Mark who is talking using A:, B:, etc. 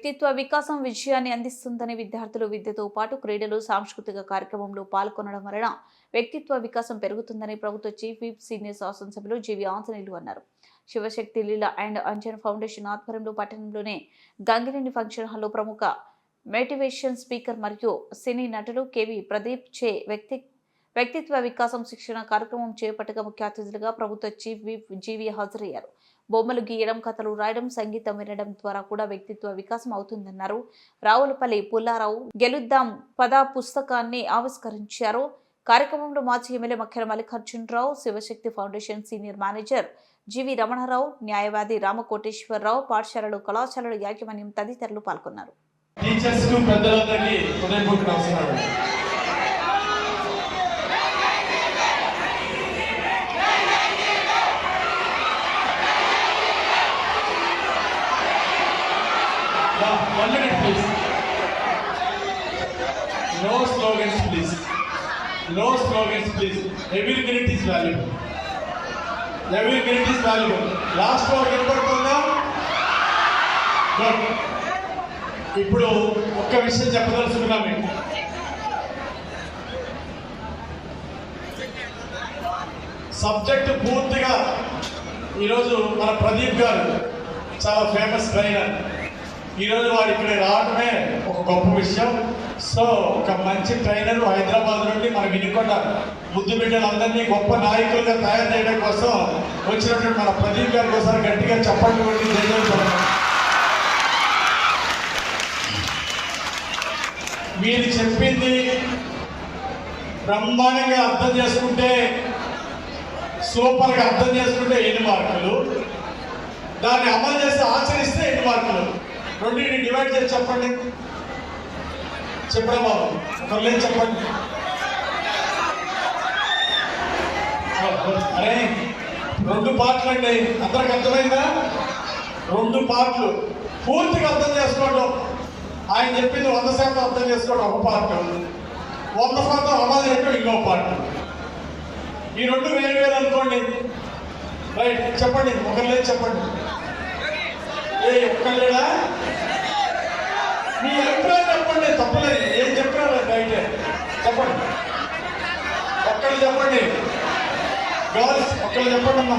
A: వ్యక్తిత్వ వికాసం విజయాన్ని అందిస్తుందని విద్యార్థులు విద్యతో పాటు క్రీడలు సాంస్కృతిక కార్యక్రమంలో పాల్గొనడం వలన వ్యక్తిత్వ వికాసం పెరుగుతుందని ప్రభుత్వ చీఫ్ విప్ సీనియర్ శాసనసభ్యులు జీవి ఆంజనేయులు అన్నారు. శివశక్తి లీలా అండ్ అంజన్ ఫౌండేషన్ ఆధ్వర్యంలో పట్టణంలోని గంగినేని ఫంక్షన్ హాల్లో ప్రముఖ మోటివేషన్ స్పీకర్ మరియు సినీ నటులు కేవి ప్రదీప్ చే వ్యక్తిత్వ వికాసం శిక్షణ కార్యక్రమం చేపట్టగా ముఖ్య అతిథులుగా ప్రభుత్వ చీఫ్ విప్ జీవి హాజరయ్యారు. బొమ్మలు గీయడం, కథలు రాయడం, సంగీతం వినడం ద్వారా కూడా వ్యక్తిత్వ వికాసం అవుతుందన్నారు. రావులపల్లి పుల్లారావు గెలుద్దాం పద పుస్తకాన్ని ఆవిష్కరించారు. కార్యక్రమంలో మాజీ MLA Makkena Mallikarjuna Rao, Shivashakti foundation senior manager GV Ramana Rao, న్యాయవాది రామకోటేశ్వరరావు, పాఠశాలలు కళాశాలల యాజమాన్యం తదితరులు పాల్గొన్నారు.
B: One minute, please. No slogans, please. No slogans, please. Every minute is valuable. Every minute is valuable. Last word ఎప్పుడుతుందా? ఇప్పుడు ఒక్క విషయం చెప్పదలుచుకున్నాము. సబ్జెక్ట్ పూర్తిగా ఈరోజు మన ప్రదీప్ గారు చాలా ఫేమస్ ట్రైనర్. ఈరోజు వాడు ఇక్కడ రావడమే ఒక గొప్ప విషయం. సో ఒక మంచి ట్రైనర్ హైదరాబాద్ నుండి మన వినుకొండ ముద్దు బిడ్డలందరినీ గొప్ప నాయకులుగా తయారు చేయడం కోసం వచ్చినటువంటి మన ప్రదీప్ గారి కోసం గట్టిగా చెప్పండి. మీరు చెప్పింది బ్రహ్మాండంగా అర్థం చేసుకుంటే, సూపర్గా అర్థం చేసుకుంటే 8 మార్కులు, దాన్ని అమలు చేస్తే ఆచరిస్తే 8 మార్కులు. రెండింటిని డివైడ్ చేసి చెప్పండి. చెప్పడం బాబు ఒకరు చెప్పండి. అరే 2 పార్ట్లు అండి, అందరికి అర్థమైందా? 2 పార్ట్లు పూర్తిగా అర్థం చేసుకోవడం. ఆయన చెప్పింది 100% అర్థం చేసుకోవడం ఒక పార్ట్, 100% అమలు చేయడం ఇంకో పార్ట్. ఈ 2 వేరు వేరు అనుకోండి. రైట్, చెప్పండి ఒకరు లేదు చెప్పండి. ఒక్కలేడా? మీ అభిప్రాయం చెప్పండి, తప్పలేదు. ఏం చెప్పినారు రైటే చెప్పండి. ఒక్కళ్ళు చెప్పండి. గర్ల్స్ ఒక్కళ్ళు చెప్పండి అమ్మా.